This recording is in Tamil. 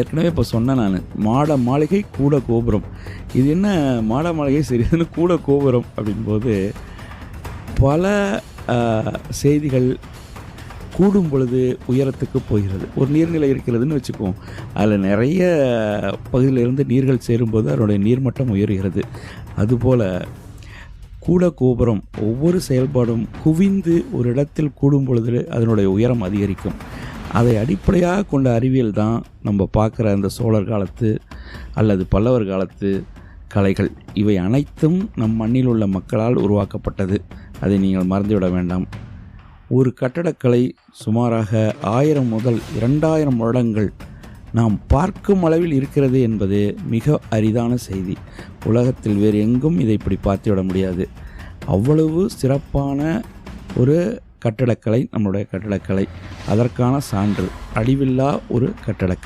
ஏற்கனவே இப்போ சொன்னேன் நான், மாட மாளிகை கூட கோபுரம். இது என்ன மாட மாளிகை சரியானு கூட கோபுரம் அப்படின்போது பல செய்திகள் கூடும் பொழுது உயரத்துக்கு போகிறது. ஒரு நீர்நிலை இருக்கிறதுன்னு வச்சுக்குவோம், அதில் நிறைய பகுதியிலிருந்து நீர்கள் சேரும்போது அதனுடைய நீர்மட்டம் உயர்கிறது. அதுபோல் கூட கோபுரம் ஒவ்வொரு செயல்பாடும் குவிந்து ஒரு இடத்தில் கூடும் பொழுது அதனுடைய உயரம் அதிகரிக்கும். அதை அடிப்படையாக கொண்ட அறிவியல் தான் நம்ம பார்க்குற அந்த சோழர் காலத்து அல்லது பல்லவர் காலத்து கலைகள். இவை அனைத்தும் நம் மண்ணில் உள்ள மக்களால் உருவாக்கப்பட்டது. அதை நீங்கள் மறந்துவிட வேண்டாம். ஒரு கட்டடக்கலை சுமாராக 1000 முதல் 2000 வருடங்கள் நாம் பார்க்கும் அளவில் இருக்கிறது என்பது மிக அரிதான செய்தி. உலகத்தில் வேறு எங்கும் இதை இப்படி பார்த்துவிட முடியாது. அவ்வளவு சிறப்பான ஒரு கட்டடக்கலை நம்முடைய கட்டடக்கலை. அதற்கான சான்று அழிவில்லா ஒரு கட்டடக்கலை.